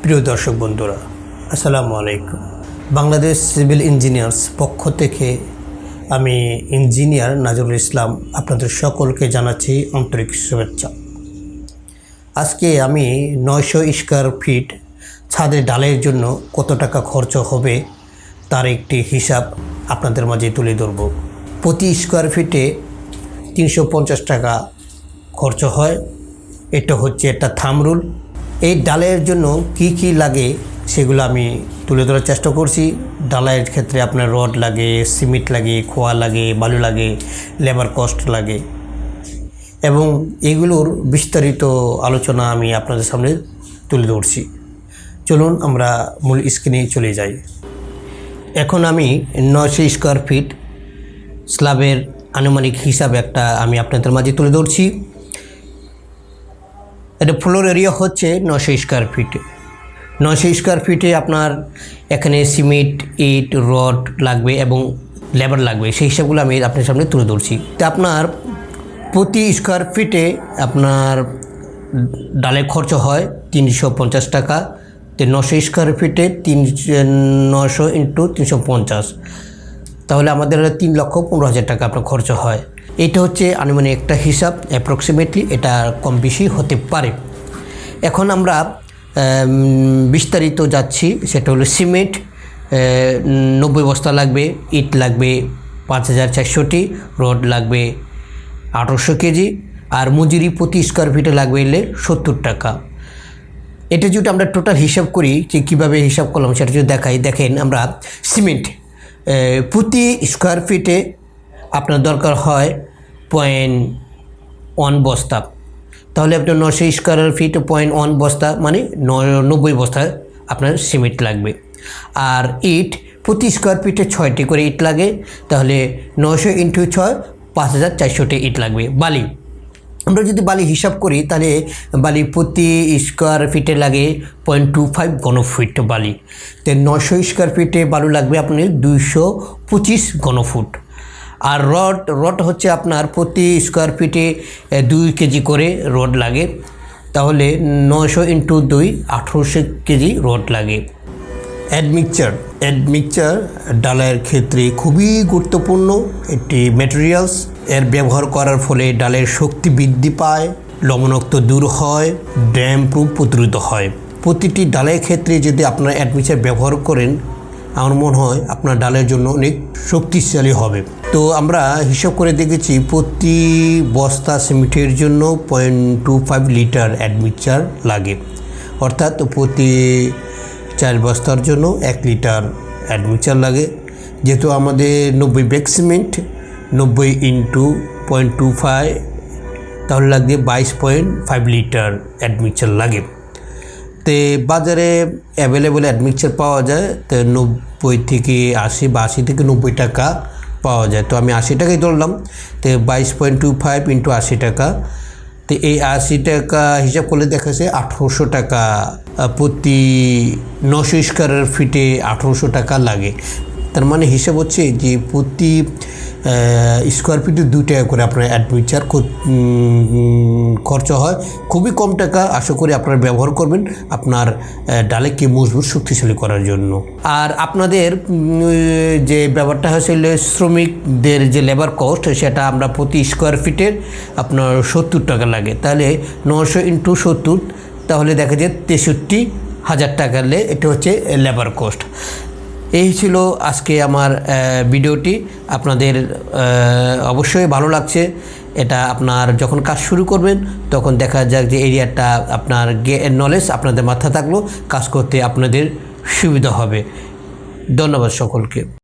প্রিয় দর্শক বন্ধুরা, আসসালামু আলাইকুম। বাংলাদেশ সিভিল ইঞ্জিনিয়ার্স পক্ষ থেকে আমি ইঞ্জিনিয়ার নাজরুল ইসলাম আপনাদের সকলকে জানাচ্ছি আন্তরিক শুভেচ্ছা। আজকে আমি 900 স্কয়ার ফিট ছাদের ঢালাইয়ের জন্য কত টাকা খরচ হবে তার একটি হিসাব আপনাদের মাঝে তুলে ধরব। প্রতি স্কয়ার ফিটে 350 টাকা খরচ হয়। এটা হচ্ছে একটা থাম্ব রুল। এই ঢালাইয়ের জন্য কি লাগে সেগুলো আমি তুলে ধরার চেষ্টা করছি। ঢালাইয়ের ক্ষেত্রে আপনার রড লাগে, সিমেন্ট লাগে, খোয়া লাগে, বালু লাগে, লেবার কস্ট লাগে এবং এগুলোর বিস্তারিত আলোচনা আমি আপনাদের সামনে তুলে ধরছি। চলুন আমরা মূল স্ক্রিনে চলে যাই। এখন আমি 900 স্কয়ার ফিট স্ল্যাবের আনুমানিক হিসাব একটা আমি আপনাদের মাঝে তুলে ধরছি। এটা ফ্লোর এরিয়া হচ্ছে 900 স্কয়ার ফিটে। 900 স্কয়ার ফিটে আপনার এখানে সিমেন্ট, ইট, রড লাগবে এবং লেবার লাগবে, সেই হিসাবগুলো আমি আপনার সামনে তুলে ধরছি। তো আপনার প্রতি স্কয়ার ফিটে আপনার ডালের খরচ হয় 350 টাকা। তো 900 স্কয়ার ফিটে 900 ইন্টু 350, তাহলে আমাদের 3,15,000 টাকা আপনার খরচ হয়। এটা হচ্ছে আনুমানিক একটা হিসাব, অ্যাপ্রক্সিমেটলি এটা কম বেশি হতে পারে। এখন আমরা বিস্তারিত যাচ্ছি। সেটা হলো সিমেন্ট 90 বস্তা লাগবে, ইট লাগবে 5,400টি, রড লাগবে 1800 কেজি, আর মজুরি প্রতি স্কয়ার ফিটে লাগবে এলে 70 টাকা। এটা যদি আমরা টোটাল হিসাব করি, যে কীভাবে হিসাব করলাম সেটা যদি দেখাই, দেখেন আমরা সিমেন্ট প্রতি স্কয়ার ফিটে আপনার দরকার হয় 0.1 বস্তা। তাহলে আপনার 900 স্কয়ার ফিট 0.1 বস্তা মানে 90 বস্তা আপনার সিমেন্ট লাগবে। আর ইট প্রতি স্কয়ার ফিটে 6টি করে ইট লাগে, তাহলে 900 ইন্টু 6 5,400টি ইট লাগবে। বালি আমরা যদি বালি হিসাব করি, তাহলে বালি প্রতি স্কয়ার ফিটে লাগে 0.25 ঘনফুট বালি। তো 900 স্কয়ার ফিটে বালু লাগবে আপনি 225 ঘনফুট। আর রড হচ্ছে আপনার প্রতি স্কয়ার ফিটে 2 কেজি করে রড লাগে, তাহলে 900 ইন্টু 2 1800 কেজি রড লাগে। অ্যাডমিক্সচার ডালাইয়ের ক্ষেত্রে খুবই গুরুত্বপূর্ণ একটি ম্যাটেরিয়ালস। এর ব্যবহার করার ফলে ডালের শক্তি বৃদ্ধি পায়, লবণাক্ত দূর হয়, ড্যাম প্রুফ প্রতিরোধ হয়। প্রতিটি ডালের ক্ষেত্রে যদি আপনারা অ্যাডমিক্সচার ব্যবহার করেন, আমার মনে হয় আপনার ডালের জন্য অনেক শক্তিশালী হবে। তো আমরা হিসাব করে দেখেছি, প্রতি বস্তা সিমেন্টের জন্য 0.25 লিটার অ্যাডমিক্সচার লাগে, অর্থাৎ প্রতি 4 বস্তার জন্য 1 লিটার অ্যাডমিক্সচার লাগে। যেহেতু আমাদের 90 ব্যাগ সিমেন্ট, 90 ইন্টু 0.25, তাহলে লাগবে 22.5 লিটার অ্যাডমিক্সচার লাগে। তো বাজারে অ্যাভেলেবল অ্যাডমিক্সচার পাওয়া যায়, তো 90 থেকে 80 বা 80 থেকে 90 টাকা পাওয়া যায়। তো আমি 80 টাকাই ধরলাম। তো 22.25 ইন্টু 80 টাকা, তো এই 80 টাকা হিসাব করলে দেখা যাচ্ছে 1800 টাকা প্রতি 900 স্কয়ার ফিটে 1800 টাকা লাগে। তার মানে হিসাব হচ্ছে যে প্রতি স্কয়ার ফিটে 2 টাকা করে আপনার অ্যাডমিক্সচার খরচ হয়। খুবই কম টাকা, আশা করি আপনারা ব্যবহার করবেন আপনার ডালেকে মজবুত শক্তিশালী করার জন্য। আর আপনাদের যে ব্যাপারটা হয়েছিল শ্রমিকদের যে লেবার কস্ট, সেটা আমরা প্রতি স্কয়ার ফিটের আপনার 70 টাকা লাগে। তাহলে 900 ইন্টু 70, তাহলে দেখা যায় 63,000 টাকা। এটা হচ্ছে লেবার কস্ট। এই ছিল আজকে আমার ভিডিওটি। আপনাদের অবশ্যই ভালো লাগছে। এটা আপনার যখন কাজ শুরু করবেন, তখন দেখা যাক যে এরিয়াটা আপনার নলেজ আপনাদের মাথায় থাকলো, কাজ করতে আপনাদের সুবিধা হবে। ধন্যবাদ সকলকে।